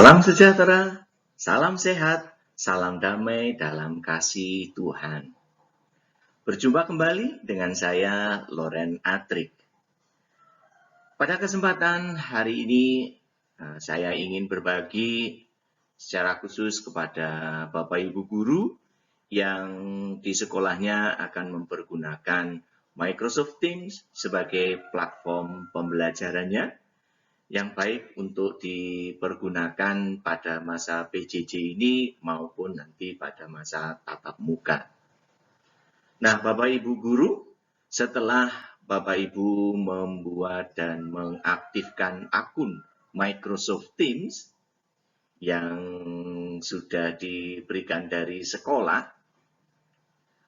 Salam sejahtera, salam sehat, salam damai dalam kasih Tuhan. Berjumpa kembali dengan saya, Loren Atrik. Pada kesempatan hari ini, saya ingin berbagi secara khusus kepada Bapak Ibu Guru yang di sekolahnya akan mempergunakan Microsoft Teams sebagai platform pembelajarannya yang baik untuk dipergunakan pada masa PJJ ini maupun nanti pada masa tatap muka. Nah, Bapak Ibu Guru, setelah Bapak Ibu membuat dan mengaktifkan akun Microsoft Teams yang sudah diberikan dari sekolah,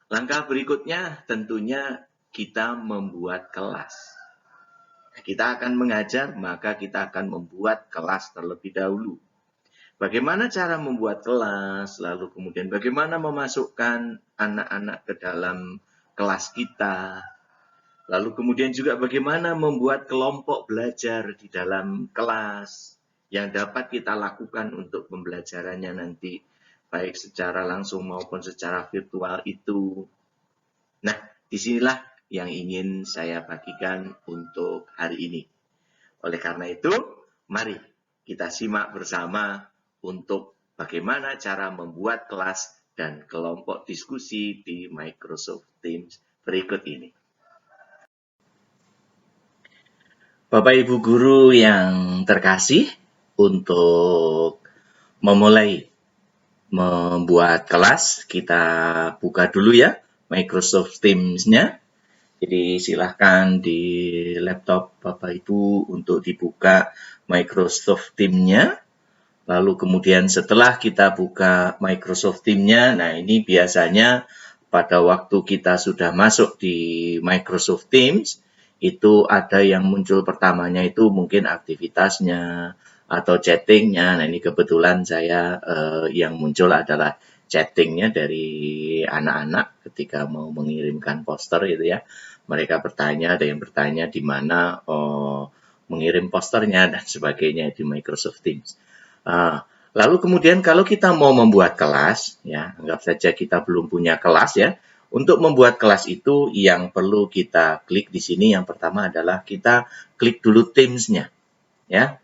langkah berikutnya tentunya kita membuat kelas. Kita akan mengajar, maka kita akan membuat kelas terlebih dahulu. Bagaimana cara membuat kelas, lalu kemudian bagaimana memasukkan anak-anak ke dalam kelas kita, lalu kemudian juga bagaimana membuat kelompok belajar di dalam kelas yang dapat kita lakukan untuk pembelajarannya nanti, baik secara langsung maupun secara virtual itu. Nah, disinilah yang ingin saya bagikan untuk hari ini. Oleh karena itu, mari kita simak bersama untuk bagaimana cara membuat kelas dan kelompok diskusi di Microsoft Teams berikut ini. Bapak Ibu Guru yang terkasih, untuk memulai membuat kelas, kita buka dulu ya Microsoft Teams-nya. Jadi silahkan di laptop Bapak Ibu untuk dibuka Microsoft Teams-nya. Lalu kemudian setelah kita buka Microsoft Teams-nya, nah ini biasanya pada waktu kita sudah masuk di Microsoft Teams, itu ada yang muncul pertamanya itu mungkin aktivitasnya atau chatting-nya. Nah ini kebetulan saya yang muncul adalah chatting-nya dari anak-anak ketika mau mengirimkan poster gitu ya. Mereka bertanya, ada yang bertanya di mana mengirim posternya dan sebagainya di Microsoft Teams. Lalu kemudian kalau kita mau membuat kelas, ya anggap saja kita belum punya kelas ya. Untuk membuat kelas itu yang perlu kita klik di sini yang pertama adalah kita klik dulu Teams-nya, ya.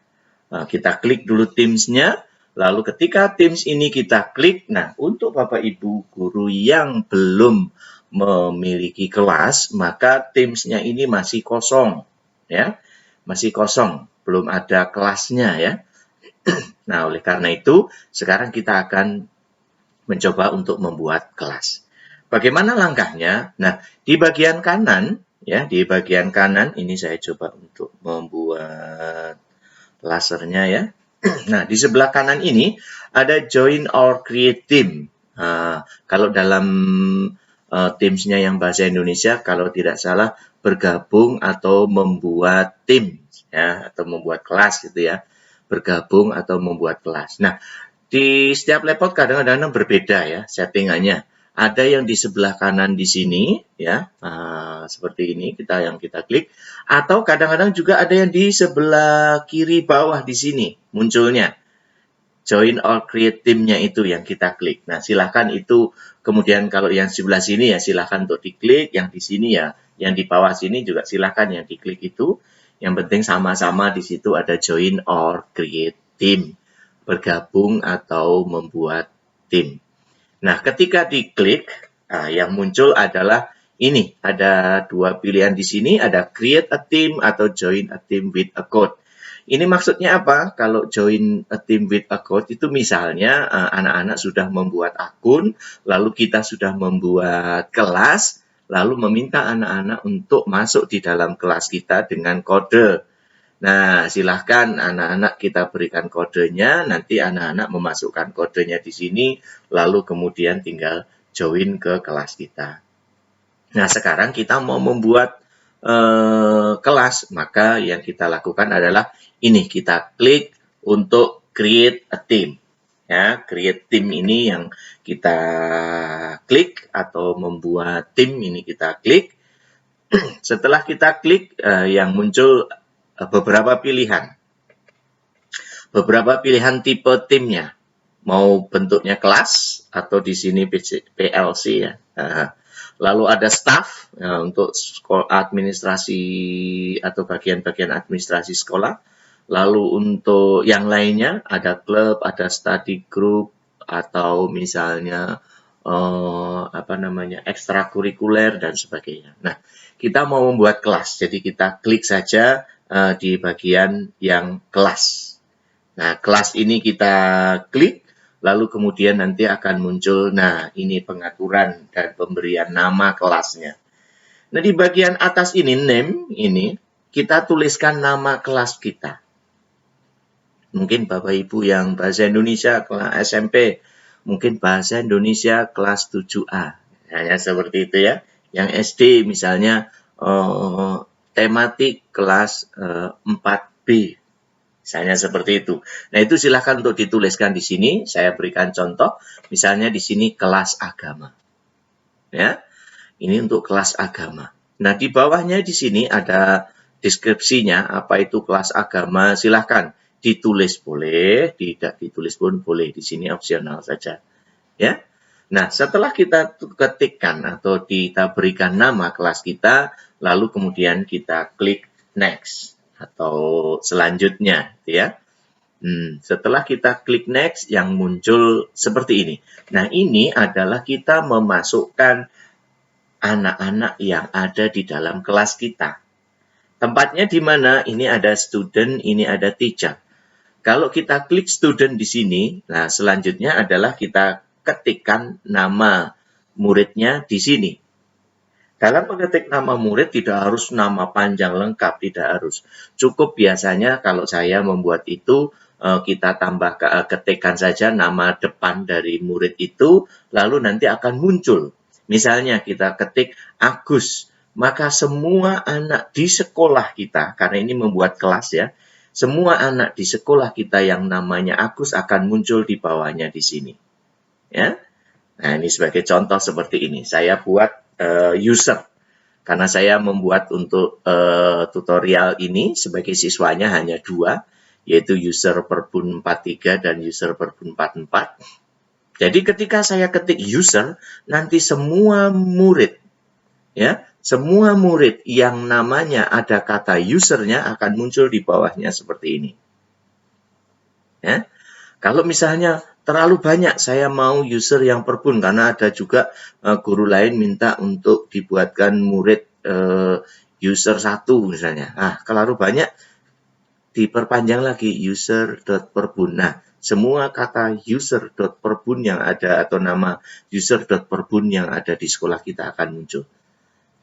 Kita klik dulu Teams-nya. Lalu ketika Teams ini kita klik, nah untuk Bapak Ibu Guru yang belum memiliki kelas, maka Teams-nya ini masih kosong, ya, masih kosong, belum ada kelasnya ya. Nah, oleh karena itu, sekarang kita akan mencoba untuk membuat kelas. Bagaimana langkahnya? Nah, di bagian kanan, ya, di bagian kanan, ini saya coba untuk membuat lasernya ya. Nah, di sebelah kanan ini ada join or create team. Kalau dalam Teams-nya yang bahasa Indonesia, kalau tidak salah bergabung atau membuat tim, ya, atau membuat kelas gitu ya. Bergabung atau membuat kelas. Nah, di setiap laptop kadang-kadang berbeda ya settingannya. Ada yang di sebelah kanan di sini ya, seperti ini kita klik. Atau kadang-kadang juga ada yang di sebelah kiri bawah di sini munculnya. Join or create team-nya itu yang kita klik. Nah, silakan itu kemudian kalau yang sebelah sini ya silakan untuk diklik, yang di sini ya, yang di bawah sini juga silakan yang diklik itu. Yang penting sama-sama di situ ada join or create team, bergabung atau membuat tim. Nah, ketika diklik, yang muncul adalah ini, ada dua pilihan di sini, ada create a team atau join a team with a code. Ini maksudnya apa? Kalau join a team with a code itu misalnya anak-anak sudah membuat akun, lalu kita sudah membuat kelas, lalu meminta anak-anak untuk masuk di dalam kelas kita dengan kode. Nah, silahkan anak-anak kita berikan kodenya, nanti anak-anak memasukkan kodenya di sini, lalu kemudian tinggal join ke kelas kita. Nah, sekarang kita mau membuat kelas, maka yang kita lakukan adalah ini, kita klik untuk create a team. Ya, create team ini yang kita klik atau membuat tim ini kita klik. Setelah kita klik, yang muncul beberapa pilihan. beberapa pilihan tipe timnya. Mau bentuknya kelas atau di sini PLC ya. Lalu ada staff ya, untuk administrasi atau bagian-bagian administrasi sekolah. Lalu untuk yang lainnya ada klub, ada study group atau misalnya ekstrakurikuler dan sebagainya. Nah, kita mau membuat kelas, jadi kita klik saja di bagian yang kelas. Nah, kelas ini kita klik, lalu kemudian nanti akan muncul, nah ini pengaturan dan pemberian nama kelasnya. Nah, di bagian atas ini, name ini, kita tuliskan nama kelas kita. Mungkin Bapak Ibu yang bahasa Indonesia kelas SMP, mungkin bahasa Indonesia kelas 7A. Hanya seperti itu ya. Yang SD misalnya tematik kelas 4B. Misalnya seperti itu. Nah, itu silahkan untuk dituliskan di sini. Saya berikan contoh. Misalnya di sini kelas agama. Ya, ini untuk kelas agama. Nah, di bawahnya di sini ada deskripsinya, apa itu kelas agama. Silahkan ditulis boleh, tidak ditulis pun boleh. Di sini opsional saja. Ya. Nah, setelah kita ketikkan atau kita berikan nama kelas kita, lalu kemudian kita klik next atau selanjutnya, ya. Setelah kita klik next, yang muncul seperti ini. Nah, ini adalah kita memasukkan anak-anak yang ada di dalam kelas kita. Tempatnya di mana? Ini ada student, ini ada teacher. Kalau kita klik student di sini, nah selanjutnya adalah kita ketikkan nama muridnya di sini. Dalam mengetik nama murid tidak harus nama panjang lengkap, tidak harus. Cukup biasanya kalau saya membuat itu, kita tambah ketikkan saja nama depan dari murid itu, lalu nanti akan muncul. Misalnya kita ketik Agus, maka semua anak di sekolah kita, karena ini membuat kelas ya, semua anak di sekolah kita yang namanya Agus akan muncul di bawahnya di sini. Ya. Nah, ini sebagai contoh seperti ini. Saya buat user. Karena saya membuat untuk tutorial ini sebagai siswanya hanya 2, yaitu user Perbun 43 dan user Perbun 44. Jadi ketika saya ketik user, nanti semua murid, ya, semua murid yang namanya ada kata usernya akan muncul di bawahnya seperti ini. Ya. Kalau misalnya terlalu banyak, saya mau user yang Perbun, karena ada juga guru lain minta untuk dibuatkan murid user 1 misalnya. Nah, terlalu banyak, diperpanjang lagi user.perbun. Nah, semua kata user.perbun yang ada atau nama user.perbun yang ada di sekolah kita akan muncul.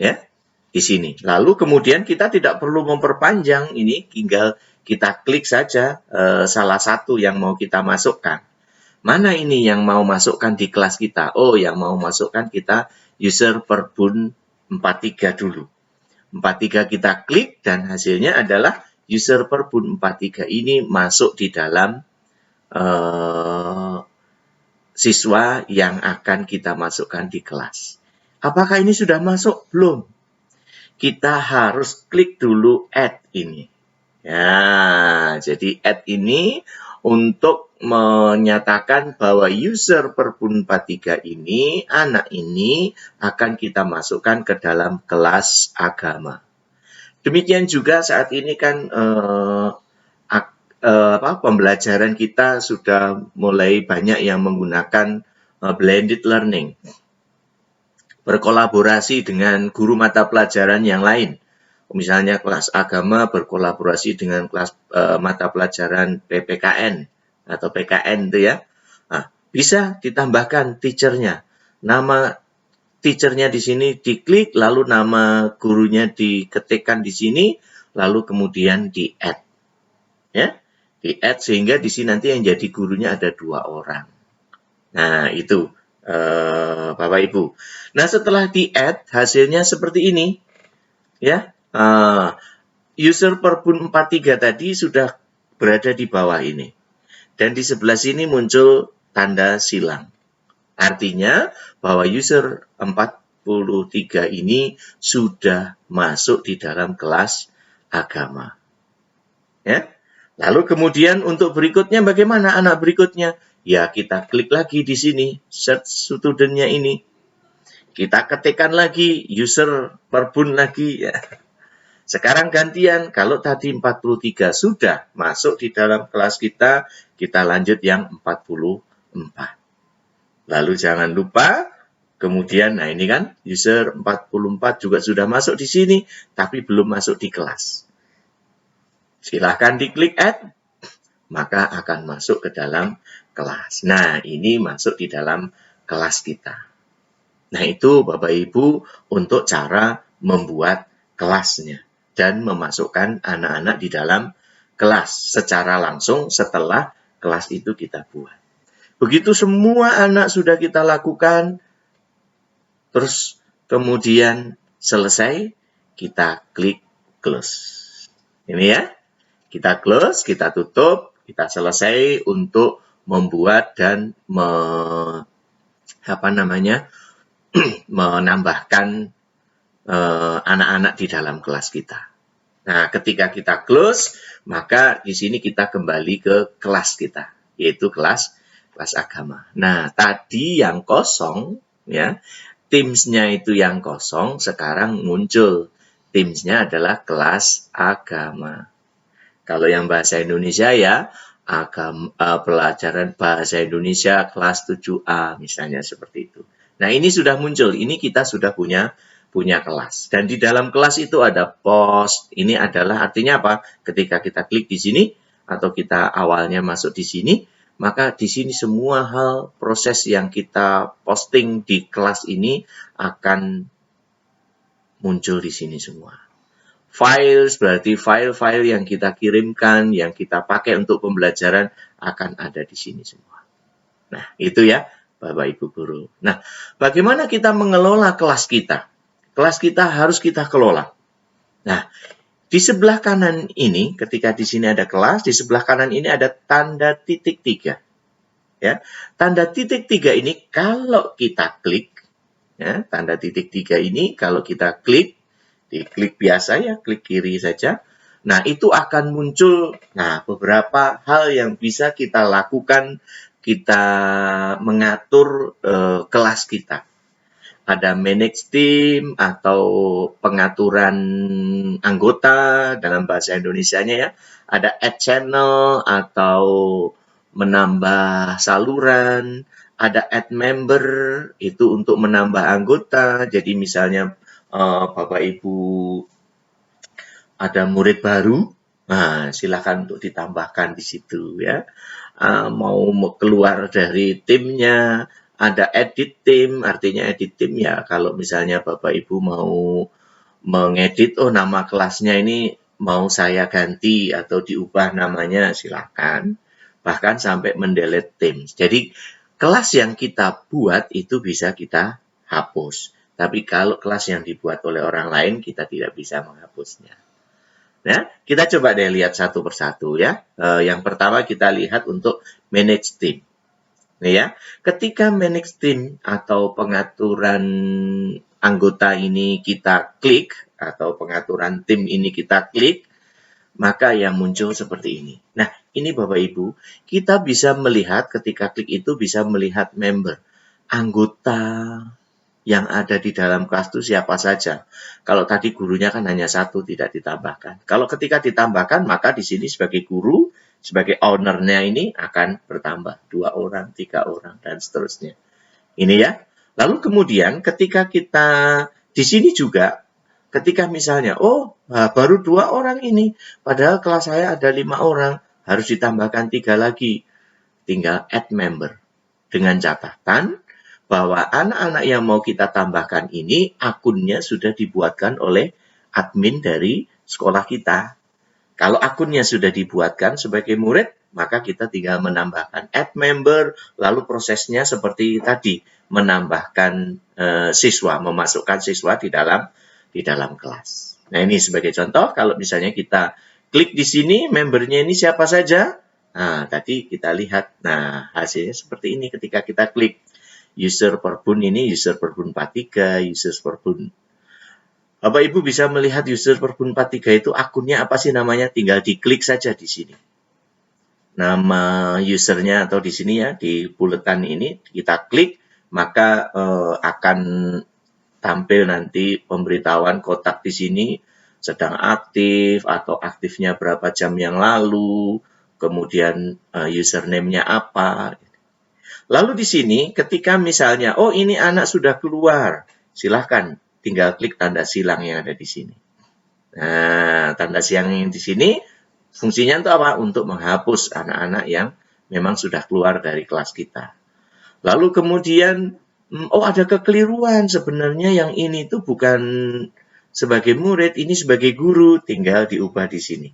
Ya, di sini. Lalu kemudian kita tidak perlu memperpanjang ini, tinggal kita klik saja salah satu yang mau kita masukkan. Mana ini yang mau masukkan di kelas kita? Oh, yang mau masukkan kita user Perbun 43 dulu. 43 kita klik dan hasilnya adalah user Perbun 43 ini masuk di dalam siswa yang akan kita masukkan di kelas. Apakah ini sudah masuk? Belum. Kita harus klik dulu add ini. Ya, jadi add ini untuk menyatakan bahwa user Perbun 43 ini, anak ini akan kita masukkan ke dalam kelas agama. Demikian juga saat ini kan pembelajaran kita sudah mulai banyak yang menggunakan blended learning. Berkolaborasi dengan guru mata pelajaran yang lain. Misalnya kelas agama berkolaborasi dengan kelas mata pelajaran PPKN atau PKN itu ya. Nah, bisa ditambahkan teachernya. Nama teachernya di sini diklik, lalu nama gurunya diketikkan di sini, lalu kemudian di-add. Ya, di-add sehingga di sini nanti yang jadi gurunya ada 2 orang. Nah, itu Bapak Ibu. Nah, setelah di-add hasilnya seperti ini. Ya. User Perbun 43 tadi sudah berada di bawah ini. Dan di sebelah sini muncul tanda silang. Artinya bahwa user 43 ini sudah masuk di dalam kelas agama. Ya. Lalu kemudian untuk berikutnya bagaimana anak berikutnya? Ya kita klik lagi di sini, search student-nya ini. Kita ketikkan lagi user perbun lagi ya. Sekarang gantian, kalau tadi 43 sudah masuk di dalam kelas kita, kita lanjut yang 44. Lalu jangan lupa, kemudian, nah ini kan, user 44 juga sudah masuk di sini, tapi belum masuk di kelas. Silahkan diklik add, maka akan masuk ke dalam kelas. Nah, ini masuk di dalam kelas kita. Nah, itu Bapak Ibu untuk cara membuat kelasnya dan memasukkan anak-anak di dalam kelas secara langsung setelah kelas itu kita buat. Begitu semua anak sudah kita lakukan, terus kemudian selesai, kita klik close. Ini ya, kita close, kita tutup, kita selesai untuk membuat dan menambahkan anak-anak di dalam kelas kita. Nah, ketika kita close, maka di sini kita kembali ke kelas kita, yaitu kelas agama. Nah, tadi yang kosong, ya, Teams-nya itu yang kosong, sekarang muncul. Teams-nya adalah kelas agama. Kalau yang bahasa Indonesia ya, pelajaran bahasa Indonesia kelas 7A, misalnya seperti itu. Nah, ini sudah muncul. Ini kita sudah punya kelas. Dan di dalam kelas itu ada post. Ini adalah artinya apa? Ketika kita klik di sini, atau kita awalnya masuk di sini, maka di sini semua hal proses yang kita posting di kelas ini akan muncul di sini semua. Files berarti file-file yang kita kirimkan, yang kita pakai untuk pembelajaran akan ada di sini semua. Nah, itu ya Bapak Ibu Guru. Nah, bagaimana kita mengelola kelas kita? Kelas kita harus kita kelola. Nah, di sebelah kanan ini, ketika di sini ada kelas, di sebelah kanan ini ada tanda titik 3. Ya, tanda titik 3 ini kalau kita klik, ya, tanda titik 3 ini kalau kita klik, diklik biasa ya, klik kiri saja. Nah, itu akan muncul beberapa hal yang bisa kita lakukan, kita mengatur kelas kita. Ada manage team atau pengaturan anggota dalam bahasa Indonesianya ya. Ada add channel atau menambah saluran. Ada add member, itu untuk menambah anggota. Jadi misalnya Bapak Ibu ada murid baru, nah silakan untuk ditambahkan di situ ya. Mau keluar dari timnya, ada edit tim, artinya edit tim ya kalau misalnya Bapak Ibu mau mengedit, nama kelasnya ini mau saya ganti atau diubah namanya, silakan. Bahkan sampai mendelete tim. Jadi kelas yang kita buat itu bisa kita hapus. Tapi kalau kelas yang dibuat oleh orang lain, kita tidak bisa menghapusnya. Nah, kita coba deh lihat satu persatu ya. Yang pertama kita lihat untuk manage team. Nih ya, ketika manage team atau pengaturan anggota ini kita klik, atau pengaturan tim ini kita klik, maka yang muncul seperti ini. Nah, ini Bapak Ibu, kita bisa melihat ketika klik itu bisa melihat member, anggota yang ada di dalam kelas itu siapa saja. Kalau tadi gurunya kan hanya satu, tidak ditambahkan. Kalau ketika ditambahkan, maka di sini sebagai guru, sebagai owner-nya ini akan bertambah 2 orang, 3 orang, dan seterusnya. Ini ya. Lalu kemudian ketika kita di sini juga, ketika misalnya, baru 2 orang ini, padahal kelas saya ada 5 orang, harus ditambahkan 3 lagi. Tinggal add member. Dengan catatan bahwa anak-anak yang mau kita tambahkan ini, akunnya sudah dibuatkan oleh admin dari sekolah kita. Kalau akunnya sudah dibuatkan sebagai murid, maka kita tinggal menambahkan add member, lalu prosesnya seperti tadi, menambahkan siswa, memasukkan siswa di dalam kelas. Nah, ini sebagai contoh, kalau misalnya kita klik di sini, membernya ini siapa saja? Nah, tadi kita lihat, hasilnya seperti ini ketika kita klik. User perbun ini, user perbun 43, user perbun. Bapak Ibu bisa melihat user perbun 43 itu akunnya apa sih namanya, tinggal diklik saja di sini. nama usernya atau di sini ya, di buletan ini kita klik, maka akan tampil nanti pemberitahuan kotak di sini sedang aktif atau aktifnya berapa jam yang lalu, kemudian username-nya apa. Lalu di sini ketika misalnya, oh ini anak sudah keluar, silahkan tinggal klik tanda silang yang ada di sini. Nah, tanda silang yang di sini fungsinya untuk apa? Untuk menghapus anak-anak yang memang sudah keluar dari kelas kita. Lalu kemudian, oh ada kekeliruan, sebenarnya yang ini tuh bukan sebagai murid, ini sebagai guru, tinggal diubah di sini.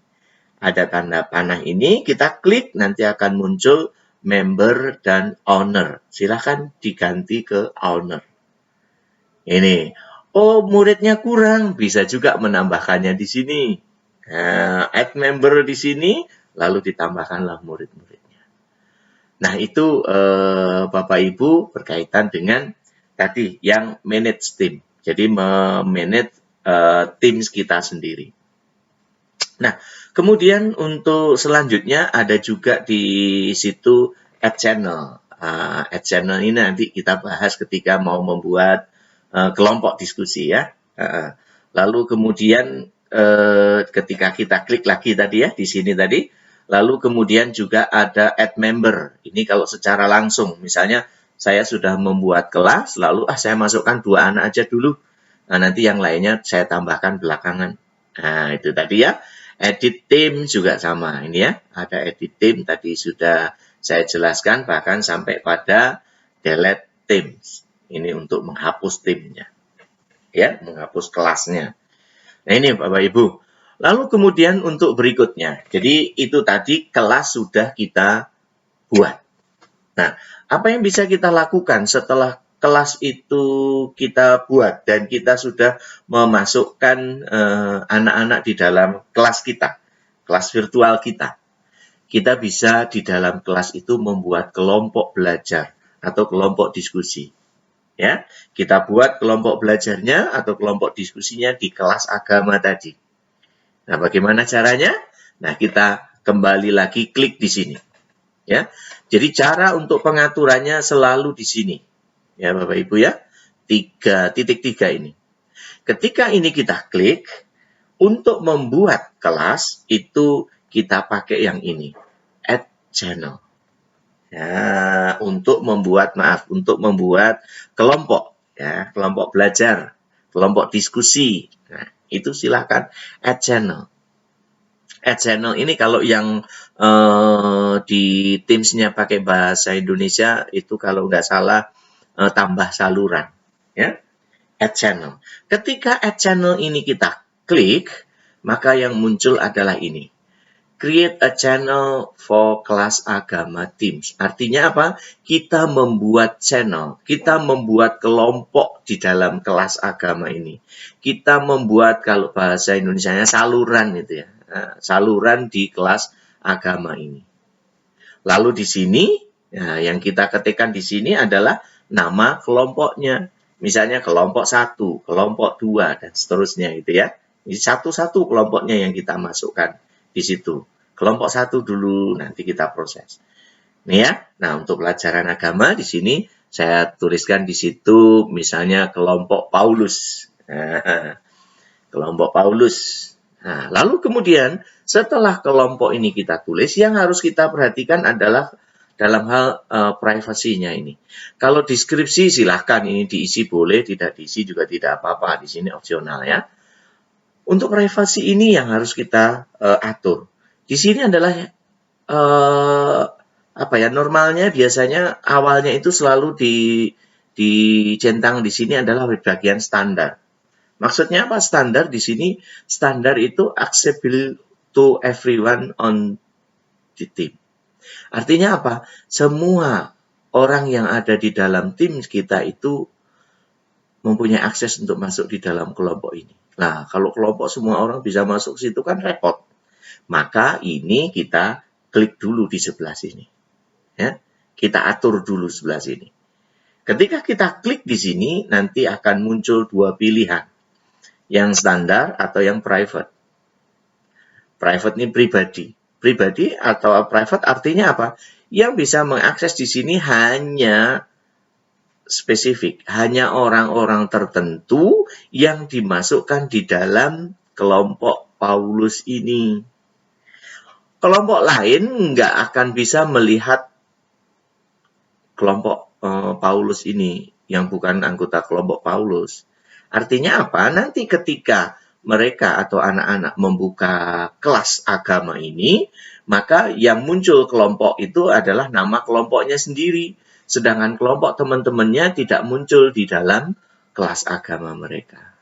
Ada tanda panah ini, kita klik, nanti akan muncul member dan owner. Silahkan diganti ke owner. Ini, oh muridnya kurang, bisa juga menambahkannya di sini. Nah, add member di sini, lalu ditambahkanlah murid-muridnya. Nah, itu Bapak Ibu berkaitan dengan tadi yang manage team. Jadi memanage teams kita sendiri. Nah, kemudian untuk selanjutnya ada juga di situ add channel. Add channel ini nanti kita bahas ketika mau membuat kelompok diskusi ya. Lalu kemudian ketika kita klik lagi tadi ya, di sini tadi, lalu kemudian juga ada add member. Ini kalau secara langsung, misalnya saya sudah membuat kelas, lalu saya masukkan 2 anak aja dulu. Nah, nanti yang lainnya saya tambahkan belakangan. Nah, itu tadi ya. Edit team juga sama. Ini ya, ada edit team tadi sudah saya jelaskan, bahkan sampai pada delete teams. Ini untuk menghapus timnya. Ya, menghapus kelasnya. Nah, ini Bapak Ibu. Lalu kemudian untuk berikutnya. Jadi itu tadi kelas sudah kita buat. Nah, apa yang bisa kita lakukan setelah kelas itu kita buat dan kita sudah memasukkan anak-anak di dalam kelas kita, kelas virtual kita. Kita bisa di dalam kelas itu membuat kelompok belajar atau kelompok diskusi. Ya, kita buat kelompok belajarnya atau kelompok diskusinya di kelas agama tadi. Nah, bagaimana caranya? Nah, kita kembali lagi klik di sini. Ya, jadi cara untuk pengaturannya selalu di sini. Ya, Bapak Ibu ya. 3.3 ini. Ketika ini kita klik, untuk membuat kelas itu kita pakai yang ini. Add channel. Ya, untuk membuat kelompok ya, kelompok belajar, kelompok diskusi. Nah, itu silakan add channel. Add channel ini kalau yang di Teams-nya pakai bahasa Indonesia itu kalau nggak salah tambah saluran, ya. Add channel. Ketika add channel ini kita klik, maka yang muncul adalah ini. Create a channel for kelas agama Teams. Artinya apa? Kita membuat channel, kita membuat kelompok di dalam kelas agama ini. Kita membuat kalau bahasa Indonesianya saluran itu ya. Saluran di kelas agama ini. Lalu di sini, yang kita ketikkan di sini adalah nama kelompoknya. Misalnya kelompok 1, kelompok 2, dan seterusnya gitu ya. Ini satu-satu kelompoknya yang kita masukkan di situ. Kelompok 1 dulu, nanti kita proses. Nih ya. Nah, untuk pelajaran agama di sini saya tuliskan di situ misalnya kelompok Paulus. Kelompok Paulus. Nah, lalu kemudian setelah kelompok ini kita tulis, yang harus kita perhatikan adalah dalam hal privasinya ini. Kalau deskripsi silahkan ini diisi boleh, tidak diisi juga tidak apa-apa. Di sini opsional ya. Untuk privasi ini yang harus kita atur. Di sini adalah normalnya biasanya awalnya itu selalu dicentang di sini adalah bagian standar. Maksudnya apa standar di sini? Standar itu accessible to everyone on the team. Artinya apa? Semua orang yang ada di dalam tim kita itu mempunyai akses untuk masuk di dalam kelompok ini. Nah, kalau kelompok semua orang bisa masuk situ kan repot. Maka ini kita klik dulu di sebelah sini. Ya, kita atur dulu sebelah sini. Ketika kita klik di sini, nanti akan muncul 2 pilihan. Yang standar atau yang private. Private ini pribadi. pribadi atau private artinya apa? Yang bisa mengakses di sini hanya spesifik, hanya orang-orang tertentu yang dimasukkan di dalam kelompok Paulus ini. Kelompok lain nggak akan bisa melihat kelompok Paulus ini yang bukan anggota kelompok Paulus. Artinya apa? Nanti ketika mereka atau anak-anak membuka kelas agama ini, maka yang muncul kelompok itu adalah nama kelompoknya sendiri. Sedangkan kelompok teman-temannya tidak muncul di dalam kelas agama mereka.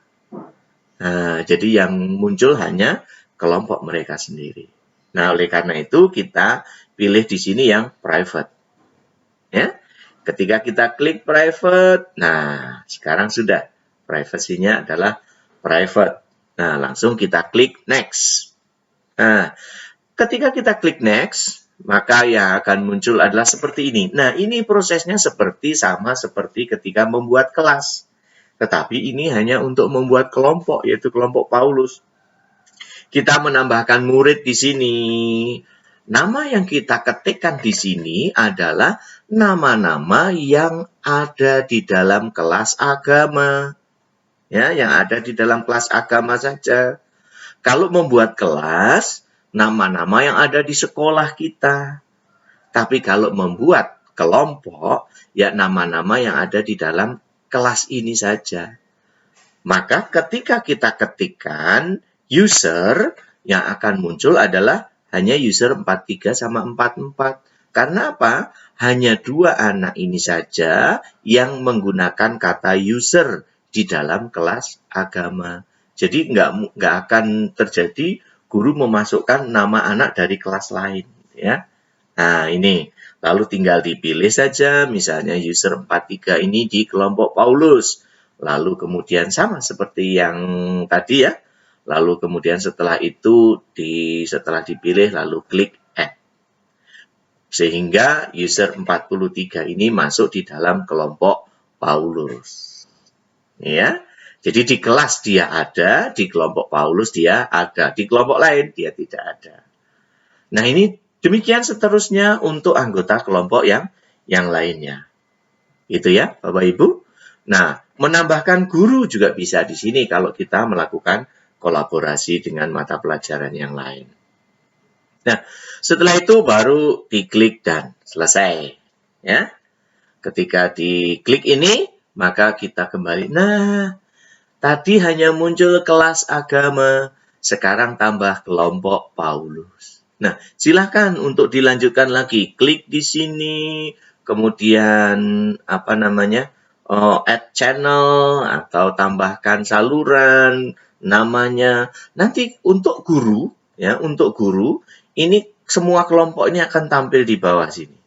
Nah, jadi yang muncul hanya kelompok mereka sendiri. Nah, oleh karena itu kita pilih di sini yang private. Ya. Ketika kita klik private, nah sekarang sudah privasinya adalah private. Nah, langsung kita klik next. Nah, ketika kita klik next, maka yang akan muncul adalah seperti ini. Nah, ini prosesnya sama seperti ketika membuat kelas. Tetapi ini hanya untuk membuat kelompok, yaitu kelompok Paulus. Kita menambahkan murid di sini. Nama yang kita ketikkan di sini adalah nama-nama yang ada di dalam kelas agama. Ya, yang ada di dalam kelas agama saja. Kalau membuat kelas, nama-nama yang ada di sekolah kita. Tapi kalau membuat kelompok, ya nama-nama yang ada di dalam kelas ini saja. Maka ketika kita ketikkan user, yang akan muncul adalah hanya user 43 sama 44. Karena apa? Hanya dua anak ini saja yang menggunakan kata user di dalam kelas agama. Jadi nggak akan terjadi guru memasukkan nama anak dari kelas lain. Ya. Nah, ini. Lalu tinggal dipilih saja, misalnya user 43 ini di kelompok Paulus. Lalu kemudian sama seperti yang tadi ya. Lalu kemudian setelah itu, setelah dipilih, lalu klik Add. Sehingga user 43 ini masuk di dalam kelompok Paulus. Ya. Jadi di kelas dia ada, di kelompok Paulus dia ada, di kelompok lain dia tidak ada. Nah, ini demikian seterusnya untuk anggota kelompok yang lainnya. Itu ya, Bapak Ibu. Nah, menambahkan guru juga bisa di sini kalau kita melakukan kolaborasi dengan mata pelajaran yang lain. Nah, setelah itu baru diklik dan selesai. Ya. Ketika diklik ini, maka kita kembali. Nah, tadi hanya muncul kelas agama, sekarang tambah kelompok Paulus. Nah, silakan untuk dilanjutkan lagi. Klik di sini, kemudian add channel atau tambahkan saluran namanya. Nanti untuk guru, ini semua kelompok ini akan tampil di bawah sini.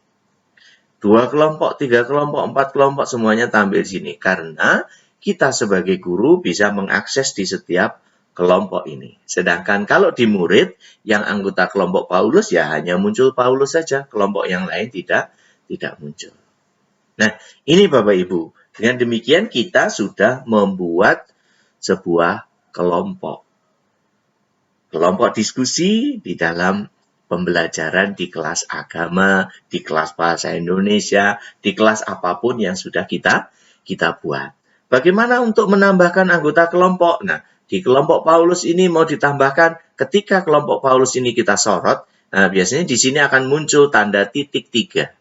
2 kelompok, 3 kelompok, 4 kelompok semuanya tampil di sini karena kita sebagai guru bisa mengakses di setiap kelompok ini. Sedangkan kalau di murid yang anggota kelompok Paulus ya hanya muncul Paulus saja, kelompok yang lain tidak muncul. Nah, ini Bapak Ibu. Dengan demikian kita sudah membuat sebuah kelompok. Kelompok diskusi di dalam pembelajaran di kelas agama, di kelas bahasa Indonesia, di kelas apapun yang sudah kita buat. Bagaimana untuk menambahkan anggota kelompok? Nah, di kelompok Paulus ini mau ditambahkan, ketika kelompok Paulus ini kita sorot, nah biasanya di sini akan muncul tanda titik 3.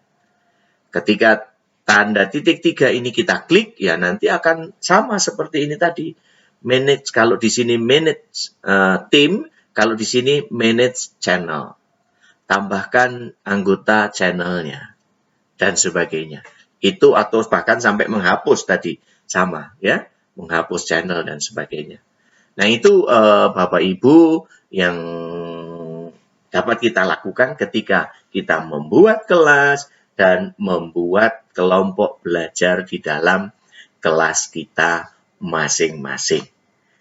Ketika tanda titik 3 ini kita klik, ya nanti akan sama seperti ini tadi. Manage, kalau di sini manage team, kalau di sini manage channel. Tambahkan anggota channelnya, dan sebagainya. Itu atau bahkan sampai menghapus tadi, sama ya, menghapus channel dan sebagainya. Nah itu Bapak Ibu yang dapat kita lakukan ketika kita membuat kelas dan membuat kelompok belajar di dalam kelas kita masing-masing.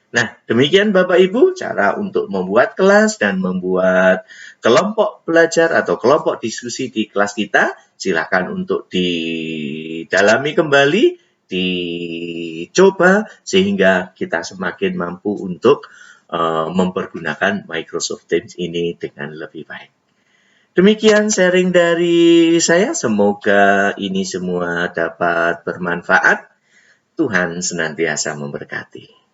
Nah, demikian Bapak Ibu cara untuk membuat kelas dan membuat kelompok belajar atau kelompok diskusi di kelas kita. Silakan untuk didalami kembali, dicoba sehingga kita semakin mampu untuk mempergunakan Microsoft Teams ini dengan lebih baik. Demikian sharing dari saya, semoga ini semua dapat bermanfaat. Tuhan senantiasa memberkati.